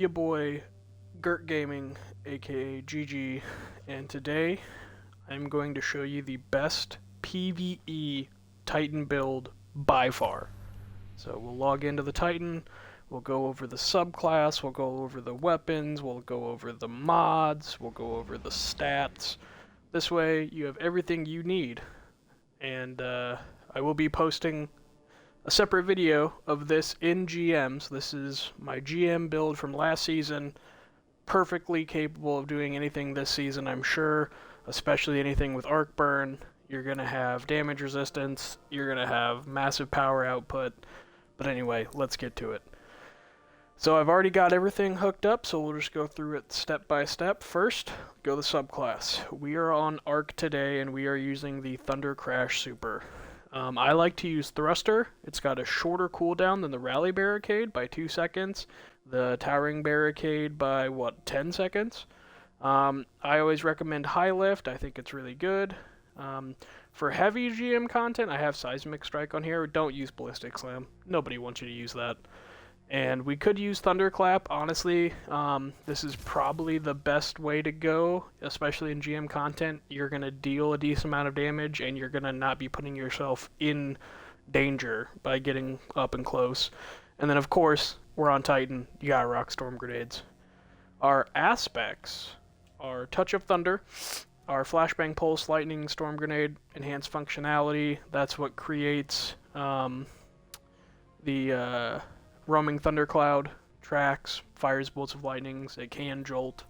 Your boy Gert Gaming, aka GG, and today I'm going to show you the best PVE Titan build by far. So we'll log into the Titan, we'll go over the subclass, we'll go over the weapons, we'll go over the mods, we'll go over the stats. This way you have everything you need, and I will be posting a separate video of this in GM. So this is my GM build from last season, perfectly capable of doing anything this season, I'm sure, especially anything with arc burn. You're going to have damage resistance, you're going to have massive power output, but anyway, let's get to it. So I've already got everything hooked up, so we'll just go through it step by step. First, go to subclass. We are on arc today, and we are using the Thunder Crash Super. I like to use Thruster. It's got a shorter cooldown than the Rally Barricade by 2 seconds, the Towering Barricade by, 10 seconds? I always recommend High Lift. I think it's really good. For heavy GM content, I have Seismic Strike on here. Don't use Ballistic Slam. Nobody wants you to use that. And we could use Thunderclap. Honestly, this is probably the best way to go, especially in GM content. You're going to deal a decent amount of damage, and you're going to not be putting yourself in danger by getting up and close. And then, of course, we're on Titan. You got to rock Storm Grenades. Our aspects are Touch of Thunder, our Flashbang Pulse, Lightning, Storm Grenade, Enhanced Functionality. That's what creates the Roaming Thundercloud, tracks, fires bolts of lightnings, it can jolt.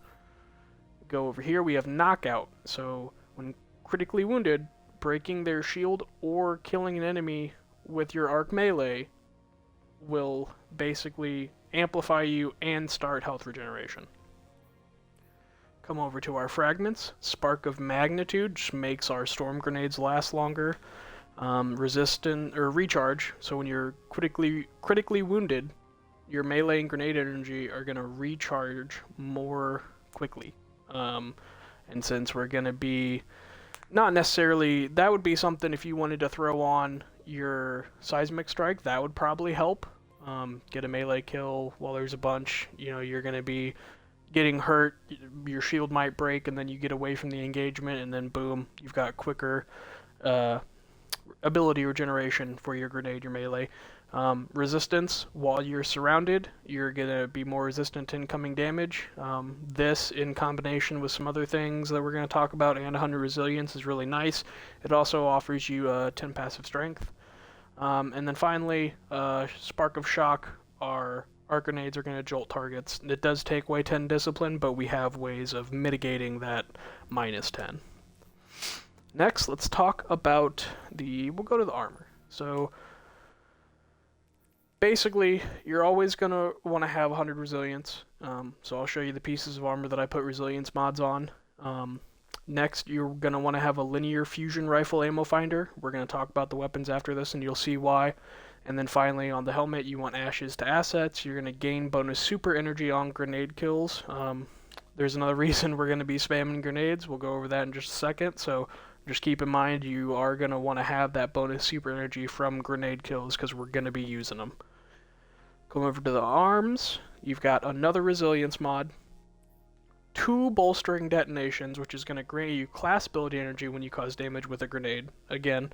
Go over here, we have Knockout. So when critically wounded, breaking their shield or killing an enemy with your arc melee will basically amplify you and start health regeneration. Come over to our fragments. Spark of Magnitude just makes our storm grenades last longer. Resistant or recharge, so when you're critically wounded, your melee and grenade energy are going to recharge more quickly. And since we're going to be not necessarily, that would be something if you wanted to throw on your Seismic Strike, that would probably help. Get a melee kill while there's a bunch. You know, you're going to be getting hurt, your shield might break, and then you get away from the engagement, and then boom, you've got quicker ability regeneration for your grenade, your melee. Resistance, while you're surrounded, you're going to be more resistant to incoming damage. This, in combination with some other things that we're going to talk about, and 100 resilience is really nice. It also offers you 10 passive strength. And then finally, Spark of Shock, our arc grenades are going to jolt targets. It does take away 10 discipline, but we have ways of mitigating that minus 10. Next, let's talk about we'll go to the armor. So basically, you're always going to want to have 100 resilience. So I'll show you the pieces of armor that I put resilience mods on. Next, you're going to want to have a linear fusion rifle ammo finder. We're going to talk about the weapons after this, and you'll see why. And then finally, on the helmet, you want ashes to assets. You're going to gain bonus super energy on grenade kills. There's another reason we're going to be spamming grenades. We'll go over that in just a second. So just keep in mind you are going to want to have that bonus super energy from grenade kills because we're going to be using them. Come over to the arms. You've got another resilience mod. 2 bolstering detonations, which is going to grant you class ability energy when you cause damage with a grenade. Again,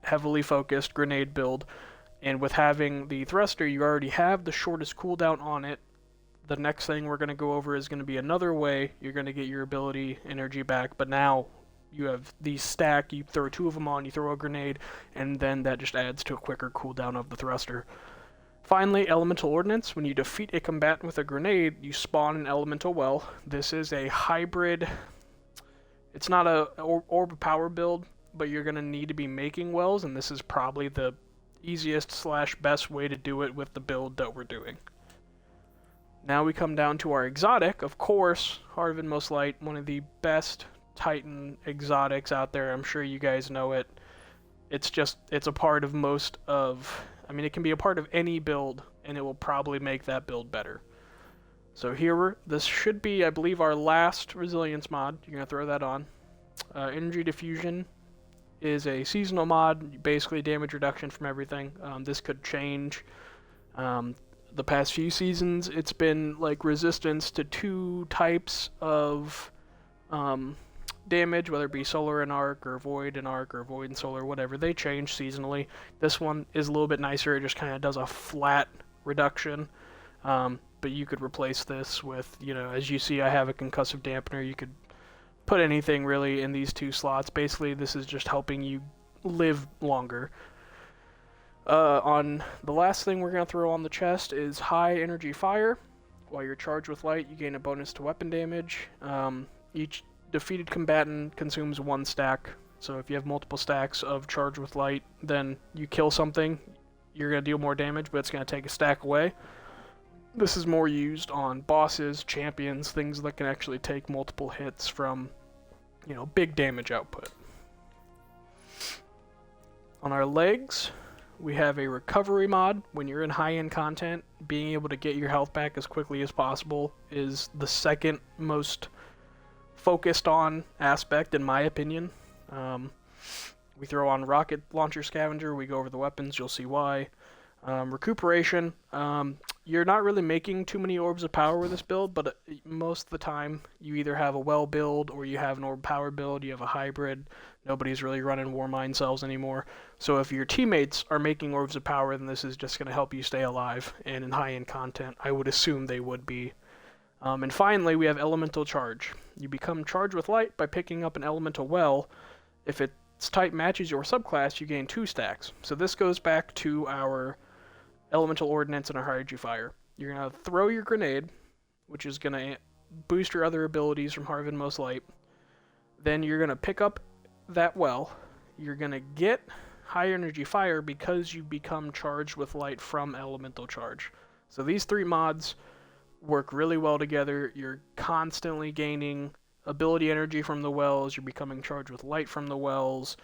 heavily focused grenade build. And with having the thruster, you already have the shortest cooldown on it. The next thing we're going to go over is going to be another way you're going to get your ability energy back, but now you have these stack, you throw 2 of them on, you throw a grenade, and then that just adds to a quicker cooldown of the thruster. Finally, Elemental Ordnance. When you defeat a combatant with a grenade, you spawn an Elemental Well. This is a hybrid, it's not a orb of power build, but you're going to need to be making wells, and this is probably the easiest / best way to do it with the build that we're doing. Now we come down to our exotic. Of course, Heart of Inmost Light, one of the best Titan exotics out there. I'm sure you guys know it. It's a part of it can be a part of any build, and it will probably make that build better. So this should be, I believe, our last resilience mod. You're going to throw that on. Energy Diffusion is a seasonal mod, basically damage reduction from everything. This could change the past few seasons, it's been like resistance to 2 types of damage, whether it be solar and arc, or void and arc, or void and solar, whatever. They change seasonally. This one is a little bit nicer. It just kind of does a flat reduction. But you could replace this with, as you see, I have a concussive dampener. You could put anything really in these 2 slots. Basically, this is just helping you live longer. On the last thing we're going to throw on the chest is high energy fire. While you're charged with light, you gain a bonus to weapon damage. Each defeated combatant consumes 1 stack. So if you have multiple stacks of charged with light, then you kill something, you're going to deal more damage, but it's going to take a stack away. This is more used on bosses, champions, things that can actually take multiple hits from, big damage output. On our legs, we have a recovery mod. When you're in high-end content, being able to get your health back as quickly as possible is the second most focused on aspect, in my opinion. We throw on rocket launcher scavenger, we go over the weapons, you'll see why. Recuperation, you're not really making too many orbs of power with this build, but most of the time you either have a well build or you have an orb power build, you have a hybrid. Nobody's really running war mind cells anymore. So if your teammates are making orbs of power, then this is just going to help you stay alive. And in high-end content, I would assume they would be. And finally, we have elemental charge. You become charged with light by picking up an elemental well. If its type matches your subclass, you gain 2 stacks. So this goes back to our elemental ordnance and our high energy fire. You're going to throw your grenade, which is going to boost your other abilities from Harvin Most Light. Then you're going to pick up that well. You're going to get high energy fire because you become charged with light from elemental charge. So these 3 mods work really well together. You're constantly gaining ability energy from the wells. You're becoming charged with light from the wells.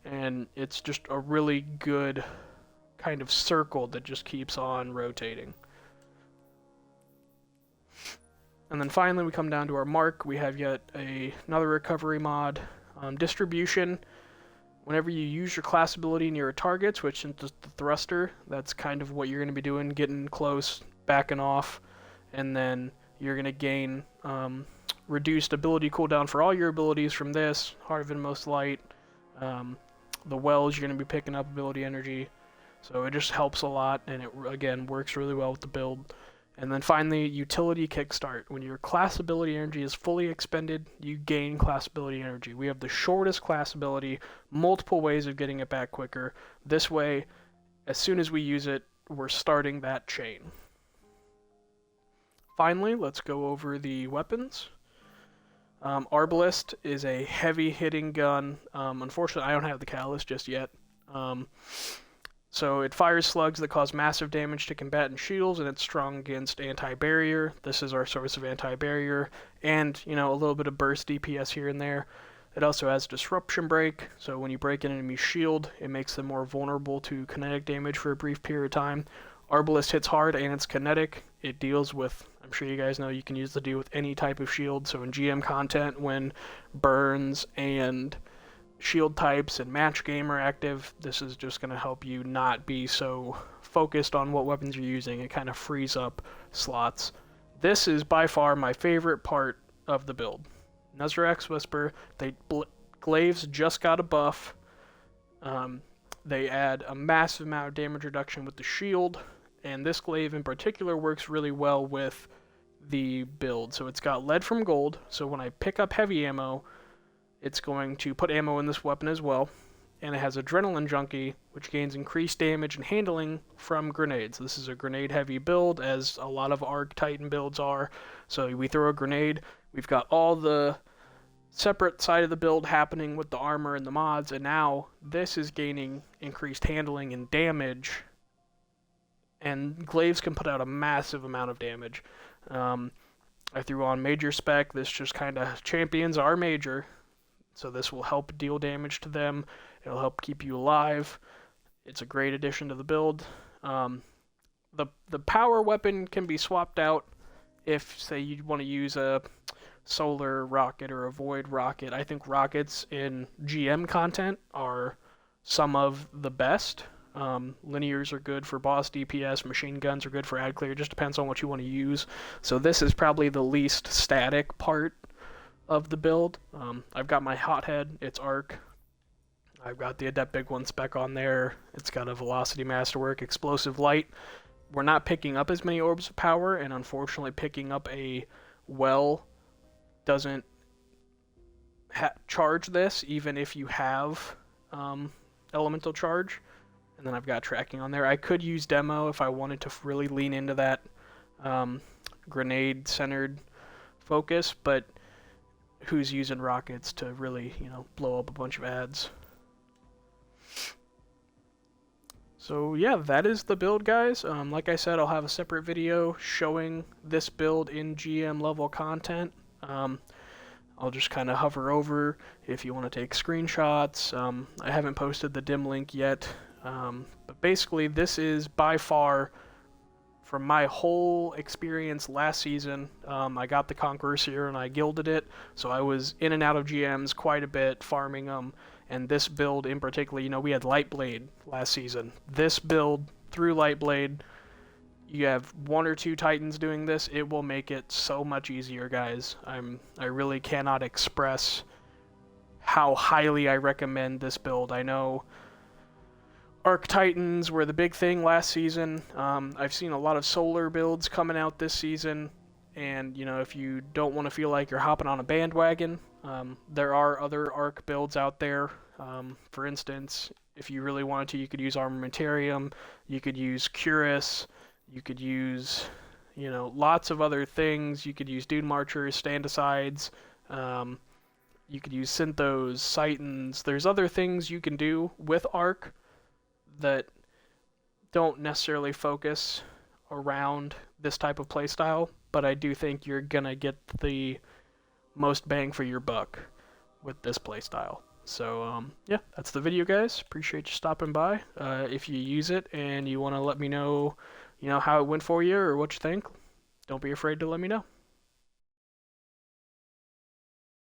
And it's just a really good kind of circle that just keeps on rotating. And then finally we come down to our mark. We have yet another recovery mod. Distribution. Whenever you use your class ability near targets, which is the thruster, that's kind of what you're going to be doing, getting close, backing off, and then you're going to gain reduced ability cooldown for all your abilities from this, Harvin Most Light. The wells, you're going to be picking up ability energy. So it just helps a lot, and it, again, works really well with the build. And then finally, utility kickstart. When your class ability energy is fully expended, you gain class ability energy. We have the shortest class ability, multiple ways of getting it back quicker. This way, as soon as we use it, we're starting that chain. Finally, let's go over the weapons. Arbalest is a heavy-hitting gun. Unfortunately, I don't have the catalyst just yet. So it fires slugs that cause massive damage to combatant shields, and it's strong against anti-barrier. This is our source of anti-barrier, and a little bit of burst DPS here and there. It also has disruption break, so when you break an enemy's shield, it makes them more vulnerable to kinetic damage for a brief period of time. Arbalest hits hard and it's kinetic. It deals with, I'm sure you guys know, you can use the deal with any type of shield. So in GM content, when burns and shield types and match game are active, this is just going to help you not be so focused on what weapons you're using. It kind of frees up slots. This is by far my favorite part of the build. Nezrax Whisper, Glaives just got a buff. They add a massive amount of damage reduction with the shield, and this glaive in particular works really well with the build. So it's got lead from gold, so when I pick up heavy ammo, it's going to put ammo in this weapon as well. And it has Adrenaline Junkie, which gains increased damage and handling from grenades. This is a grenade-heavy build, as a lot of Arc Titan builds are. So we throw a grenade, we've got all the separate side of the build happening with the armor and the mods, and now this is gaining increased handling and damage. And glaives can put out a massive amount of damage. I threw on Major Spec. This just kind of champions our Major. So this will help deal damage to them. It'll help keep you alive. It's a great addition to the build. The power weapon can be swapped out if, say, you want to use a solar rocket or a void rocket. I think rockets in GM content are some of the best. Linears are good for boss DPS, machine guns are good for ad clear, it just depends on what you want to use. So this is probably the least static part of the build. I've got my hothead, it's arc. I've got the Adept Big One spec on there. It's got a Velocity Masterwork, Explosive Light. We're not picking up as many orbs of power, and unfortunately picking up a well doesn't charge this, even if you have elemental charge. And then I've got tracking on there. I could use demo if I wanted to really lean into that grenade-centered focus, but who's using rockets to really, blow up a bunch of ads? So yeah, that is the build, guys. Like I said, I'll have a separate video showing this build in GM level content. I'll just kind of hover over if you want to take screenshots. I haven't posted the dim link yet, but basically this is by far, from my whole experience last season, I got the Conqueror's here and I gilded it, so I was in and out of GMs quite a bit, farming them. And this build in particular, we had Lightblade last season. This build through Lightblade, you have 1 or 2 Titans doing this, it will make it so much easier, guys. I really cannot express how highly I recommend this build. I know Arc Titans were the big thing last season. I've seen a lot of solar builds coming out this season, and if you don't want to feel like you're hopping on a bandwagon, there are other Arc builds out there. For instance, if you really wanted to, you could use Armamentarium, you could use Curus, you could use, lots of other things. You could use Dune Marchers, Stand-asides, you could use Synthos, Titans. There's other things you can do with Arc that don't necessarily focus around this type of playstyle, but I do think you're gonna get the most bang for your buck with this playstyle. So yeah, that's the video, guys. Appreciate you stopping by. If you use it and you want to let me know, how it went for you or what you think, don't be afraid to let me know.